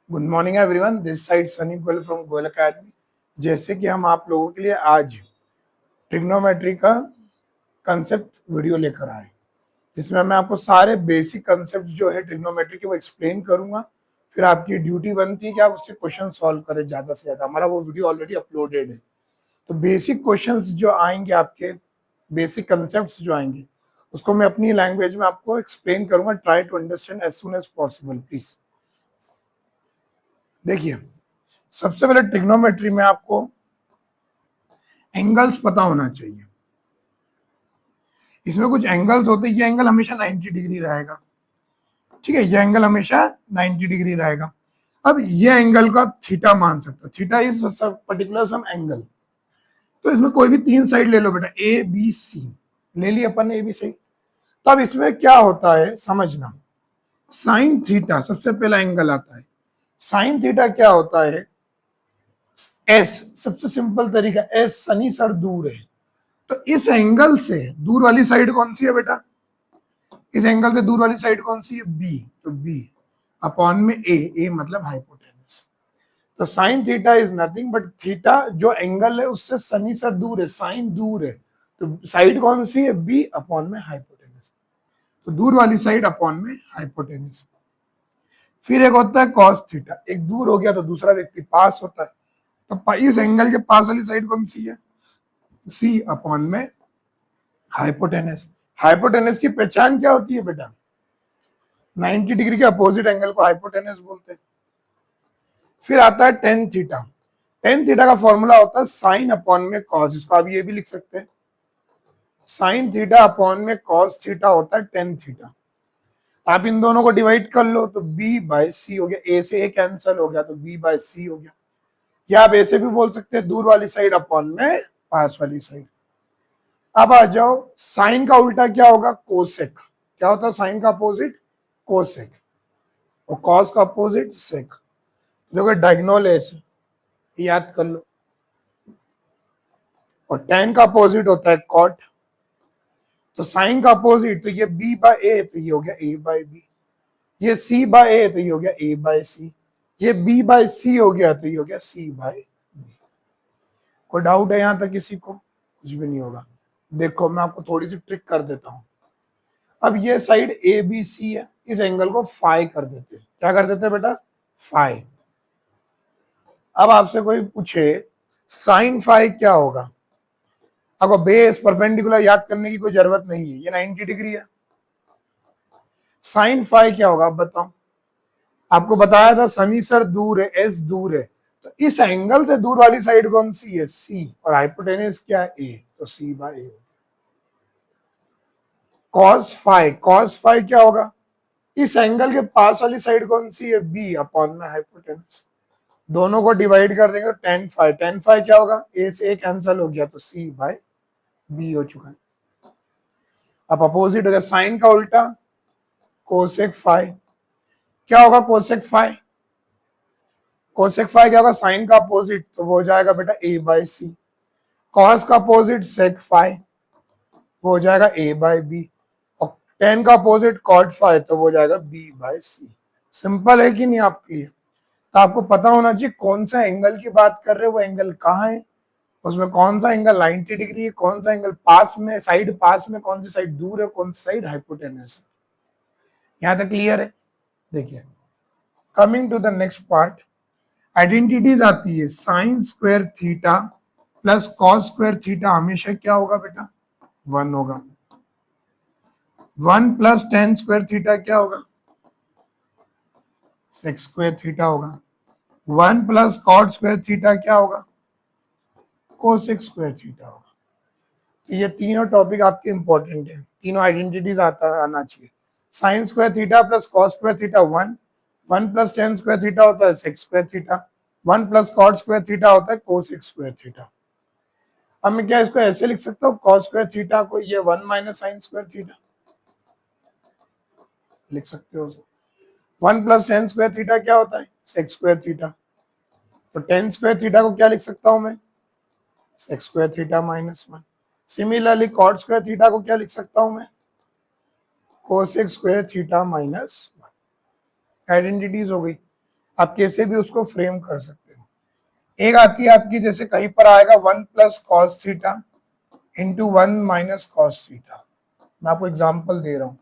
Good morning everyone, this side Sunny Goyal from Goyal academy. जैसे कि हम आप लोगों के लिए आज ट्रिग्नोमेट्री का कंसेप्ट वीडियो लेकर आए, जिसमें मैं आपको सारे बेसिक कंसेप्ट जो है ट्रिग्नोमेट्री के वो एक्सप्लेन करूंगा। फिर आपकी ड्यूटी बनती है कि आप उसके क्वेश्चन सॉल्व करें ज़्यादा से ज़्यादा। हमारा वो वीडियो ऑलरेडी अपलोडेड है। तो बेसिक क्वेश्चंस जो आएंगे, आपके बेसिक कंसेप्ट जो आएंगे, उसको मैं अपनी लैंग्वेज में आपको एक्सप्लेन करूंगा। Try to understand as soon as possible please. देखिए, सबसे पहले ट्रिग्नोमेट्री में आपको एंगल्स पता होना चाहिए। इसमें कुछ एंगल्स होते हैं, ये एंगल हमेशा 90 डिग्री रहेगा, ठीक है। ये एंगल हमेशा 90 डिग्री रहेगा। अब ये एंगल को आप थीटा मान सकते हो। Theta is particular some angle. तो इसमें कोई भी तीन साइड ले लो बेटा, ए बी सी ले ली अपन ने, ए बी सी। तो अब इसमें क्या होता है समझना, साइन थीटा सबसे पहला एंगल आता है। साइन थीटा क्या होता है, एस सबसे सिंपल तरीका, एस सनी सर दूर है, तो इस एंगल से दूर वाली साइड कौन सी है बेटा, इस एंगल से दूर वाली साइड कौन सी है, बी। तो बी अपॉन में ए मतलब हाइपोटेनस। तो sign theta is nothing but theta जो एंगल है उससे सनी सर दूर है, साइन दूर है, तो साइड कौन सी है, बी अपॉन में हाइपोटेनस। तो दूर वाली साइड अपॉन में हाइपोटेनस। फिर एक होता है कॉस थीटा, एक दूर हो गया तो दूसरा व्यक्ति पास होता है। तो इस एंगल के पास वाली साइड कौन सी है, सी अपॉन में हाइपोटेनस। हाइपोटेनस की पहचान क्या होती है बेटा, 90 डिग्री के अपोजिट एंगल को हाइपोटेनस बोलते हैं। फिर आता है टेन थीटा। टेन थीटा का फॉर्मूला होता है साइन अपॉन में कॉस। इसको आप ये भी लिख सकते हैं, साइन थीटा अपॉन में कॉस थीटा होता है टेन थीटा। आप इन दोनों को डिवाइड कर लो तो बी बाय सी हो गया, ए से ए कैंसिल हो गया तो बी बाय सी हो गया। या आप ऐसे भी बोल सकते हैं दूर वाली साइड अपॉन में पास वाली साइड। अब आ जाओ, साइन का उल्टा क्या होगा, कोसेक। क्या होता है साइन का अपोजिट, कोसेक, और कॉस का अपोजिट सेक। देखो डायगोनल है ऐसे, याद कर लो। और टेन का अपोजिट होता है कॉट। तो साइन का अपोजिट, तो ये बी बाय ए तो ये हो गया ए बाय बी, ये सी बाय ए तो ये हो गया ए बाय सी, ये बी बाय सी हो गया तो ये हो गया सी बाय बी। कोई डाउट है यहां तक किसी को, कुछ भी नहीं होगा। देखो मैं आपको थोड़ी सी ट्रिक कर देता हूं। अब ये साइड ए बी सी है, इस एंगल को फाई कर देते हैं। क्या कर देते हैं बेटा, फाई। अब आपसे कोई पूछे साइन फाई क्या होगा, आपको बेस परपेंडिकुलर याद करने की कोई जरूरत नहीं है, ये 90 डिग्री है। साइन फाई क्या होगा आप बताओ। आपको बताया था सनी सर दूर है, एस दूर है, तो इस एंगल से दूर वाली साइड कौन सी है, सी, और हाइपोटेनस क्या है, ए, तो सी बाय ए। कॉस फाई, कॉस फाई क्या होगा, इस एंगल के पास वाली साइड कौन सी है, बी अपॉन में हाइपोटेनस। दोनों को डिवाइड कर देंगे तो टेन फाई, टेन फाई क्या होगा, ए से ए कैंसिल हो गया तो सी बाय बी हो चुका है। अब अपोजिट हो गया, साइन का उल्टा कोसेक फाई। क्या होगा कोसेक फाई, कोसेक फाई क्या होगा, साइन का अपोजिट तो वो हो जाएगा बेटा ए बाय सी। कॉस का अपोजिट सेक फाई, वो हो जाएगा ए बाय बी। और टेन का अपोजिट कॉट फाई तो वो हो जाएगा बी बाय सी। सिंपल है कि नहीं आपके लिए। तो आपको पता होना चाहिए कौन सा एंगल की बात कर रहे हो, वो एंगल कहाँ है, उसमें कौन सा एंगल 90 डिग्री है, कौन सा एंगल पास में, साइड पास में, कौन सी साइड दूर है, कौन सी साइड हाइपोटेनस है। यहां तक क्लियर है। देखिए, coming to the next part, identities आती है। Sine square theta plus cos square theta हमेशा क्या होगा बेटा, 1 होगा। 1 प्लस टेन स्क्वायर थीटा क्या होगा, सेक्स स्क्वायर थीटा होगा। 1 प्लस कॉट स्क्वायर थीटा क्या होगा, कोसेक स्क्वायर थीटा होगा। तो ये तीनों टॉपिक आपके इंपॉर्टेंट है, तीनों आइडेंटिटीज आना चाहिए। Sine square theta plus cos square theta 1, 1 plus tan square theta होता है sec square theta, 1 plus cot square theta होता है कोसेक स्क्वायर थीटा। अब मैं क्या इसको ऐसे लिख सकता हूँ, कॉस स्क्वायर थीटा को ये 1 माइनस साइन स्क्वायर थीटा लिख सकते हो। 1 प्लस टेन स्क्वायर थीटा क्या होता है, सेक्स स्क्वायर थीटा। तो टेन स्क्वायर थीटा को क्या लिख सकता हूं मैं, sec square theta minus 1। Similarly cot square theta को क्या लिख सकता हूं मैं, cosec square theta minus 1। Identities हो गई। आप कैसे भी उसको फ्रेम कर सकते हो। एक आती है आपकी, जैसे कहीं पर आएगा 1 plus cos theta into 1 minus cos theta. मैं आपको एग्जाम्पल दे रहा हूं,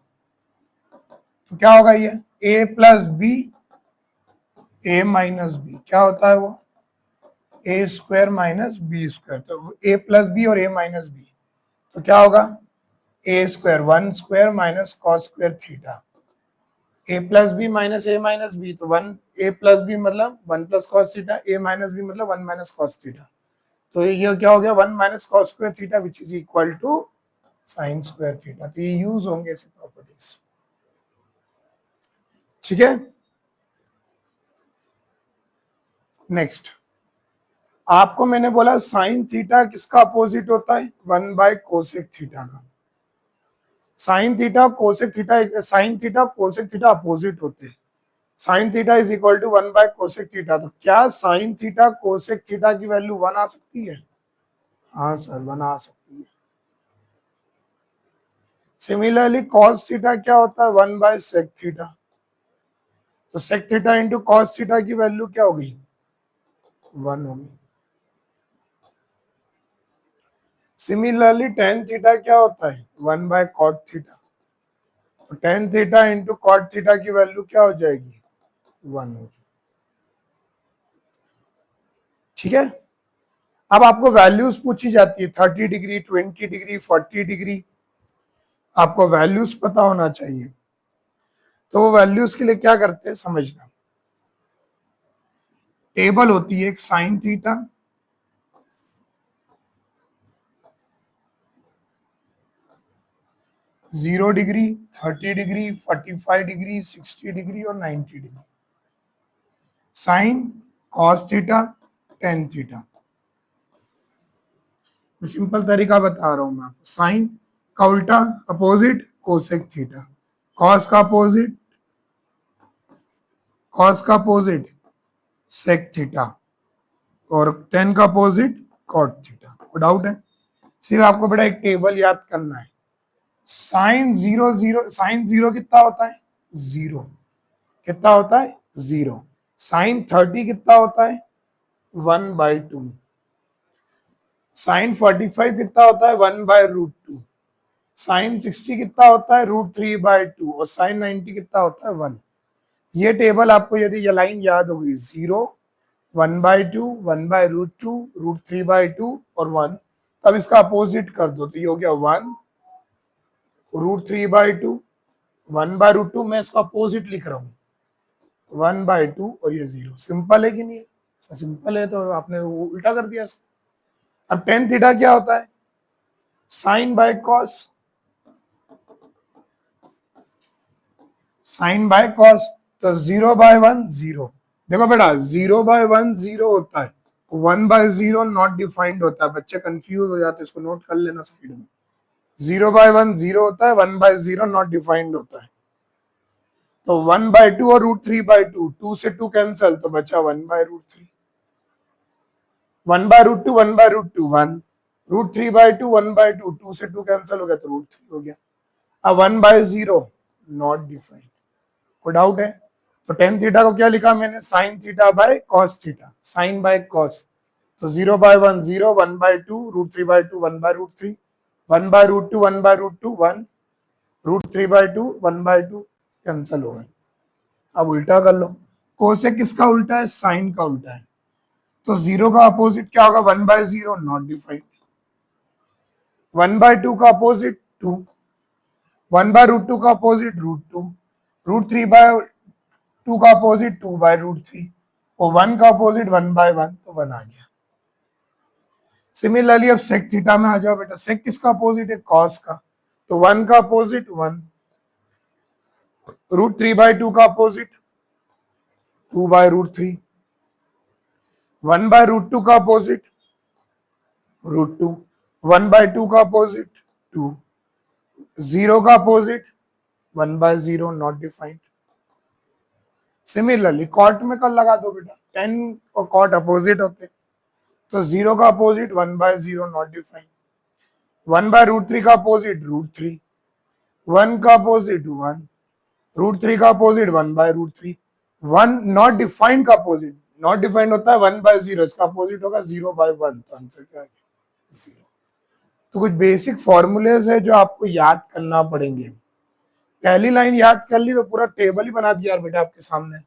तो क्या होगा ये a plus B A minus B, क्या होता है वो A square minus B square. तो ए प्लस बी और ए माइनस बी, तो क्या होगा A square 1 square minus cos square theta. A plus B minus A minus B, तो 1 ए प्लस बी मतलब 1 plus cos theta, A minus B मतलब 1 minus cos theta. तो ये क्या हो गया 1 minus cos square theta which is equal to sine square theta. तो ये यूज होंगे ऐसे प्रॉपर्टीज। ठीक है, नेक्स्ट आपको मैंने बोला साइन थीटा किसका अपोजिट होता है 1 बाय कोसेक थीटा का। Sine theta cosec theta, sine theta cosec theta opposite होते हैं। Sine theta is equal to 1 by cosec theta. तो क्या साइन थीटा कोसेक थीटा की वैल्यू 1 आ सकती है? हाँ सर 1 आ सकती है। सिमिलरली कॉस थीटा क्या होता है 1 बाय सेक थीटा। तो sec theta into cos theta की वैल्यू क्या होगी 1 होगी। सिमिलरली टेन थीटा क्या होता है 1 बाय कॉट थीटा। तो tan theta into cot theta की वैल्यू क्या हो जाएगी 1 हो जाएगी। ठीक है, अब आपको वैल्यूज पूछी जाती है 30 डिग्री 20 डिग्री 40 डिग्री, आपको वैल्यूज पता होना चाहिए। तो वो वैल्यूज के लिए क्या करते हैं समझना, टेबल होती है एक sine theta, zero degree 30 degree 45 degree 60 degree और 90 degree. Sine cos theta tan theta. Simple तरीका बता रहा हूं मैं आपको। साइन का उल्टा अपोजिट कोसेक थीटा, कॉस का अपोजिट सेक थीटा और टेन का अपोजिट कॉट थीटा। कोई डाउट है? सिर्फ आपको बेटा एक टेबल याद करना है। साइन जीरो कितना होता है जीरो, कितना होता है जीरो। साइन 30 कितना होता है 1/2। साइन 45 कितना होता है 1/√2। साइन 60 कितना होता है √3/2 और साइन 90 कितना होता है 1। ये टेबल आपको यदि ये लाइन याद होगी 0 1/2 1/√2 √3/2 और 1, तब इसका अपोजिट कर दो तो ये हो गया 1 √3/2 1/√2। मैं इसका अपोजिट लिख रहा हूँ 1/2 और ये 0। सिंपल है कि नहीं है? सिंपल है, तो आपने वो उल्टा कर दिया इसको। अब टेन थीटा क्या होता है sine by cos, sine by cos. तो 0/1 0। देखो बेटा 0/1 0 होता है, 1/0 नॉट डिफाइंड होता है। बच्चे कंफ्यूज हो जाते हैं, इसको नोट कर लेना साइड में। 0/1 0 होता है, 1/0 नॉट डिफाइंड होता है। तो 1/2 और √3/2, 2 से 2 कैंसल तो बचा 1/√3। 1/√2 1/√2 1, √3/2 1/2, 2 से 2 कैंसल हो गया तो √3 हो गया। अब 1/0 नॉट डिफाइंड। कोई डाउट है? तो टेन थीटा को क्या लिखा मैंने sine theta by cos theta, sine by cos. तो 0/1 0, 1/2 √3/2 1/√3, 1/√2 1/√2 1, √3/2 1/2 कैंसल हो गए। अब उल्टा कर लो, कोसेक किसका उल्टा है साइन का उल्टा है। तो 0 का अपोजिट क्या होगा 1/0 नॉट डिफाइंड। 1/2 का अपोजिट 2, 1/√2 का अपोजिट √2, √3/2 का अपोजिट 2/√3 और 1 का अपोजिट 1/1, तो 1 आ गया। सिमिलरली अब सेक थीटा में आ जाओ बेटा। सेक किसका अपोजिट है कॉस का, तो 1 का अपोजिट 1, √3/2 का अपोजिट 2/√3, 1/√2 का अपोजिट √2, 1/2 का अपोजिट 2, 0 का opposite 1/0 not defined. Similarly cot में कल लगा दो बेटा, 10 और कॉट अपोजिट होते, तो 0 का अपोजिट 1/0 नॉट डिफाइंड, 1/√3 का अपोजिट √3, 1 का अपोजिट 1, √3 का अपोजिट 1/√3, वन नॉट डिफाइंड का अपोजिट, नॉट डिफाइंड होता है 1/0, इसका अपोजिट होगा 0/1, तो आंसर क्या है? 0। तो कुछ बेसिक फॉर्मूलेज है जो आपको याद करना पड़ेंगे। पहली लाइन याद कर ली तो पूरा टेबल ही बना दिया यार बेटा आपके सामने,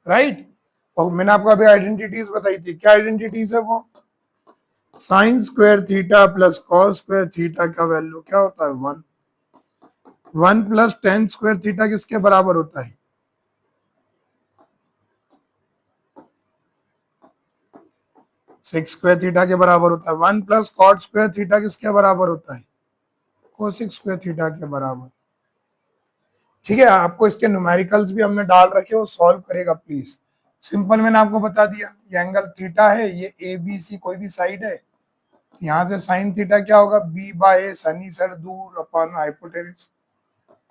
राइट। और मैंने आपको अभी आइडेंटिटीज बताई थी, क्या आइडेंटिटीज है वो? Sign square theta plus cos square theta का वैल्यू क्या होता है? 1। 1 प्लस टेन स्क्वायर थीटा किसके बराबर होता है? सिक्स स्क्वायर थीटा के बराबर होता है। 1 प्लस कॉट स्क्वायर थीटा किसके बराबर होता है? कोसेक स्क्वायर थीटा के बराबर। ठीक है, आपको इसके न्यूमेरिकल्स भी हमने डाल रखे, वो सॉल्व करेगा प्लीज। सिंपल मैंने आपको बता दिया, ये एंगल थीटा है, ये ए बी सी कोई भी साइड है, यहाँ से साइन थीटा क्या होगा? बी बाय ए, सनी साइड दूर अपॉन हाइपोटेनस।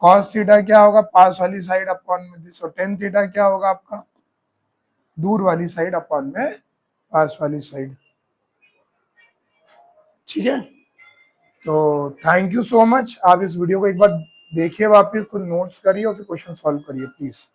कॉस थीटा क्या होगा? पास वाली साइड अपॉन में दिस। और टेन थीटा क्या होगा आपका? दूर वाली साइड अपॉन में पास वाली साइड। ठीक है, तो थैंक यू सो मच। आप इस वीडियो को एक बार देखिए वापिस, खुद नोट्स करिए और फिर क्वेश्चन सॉल्व करिए प्लीज।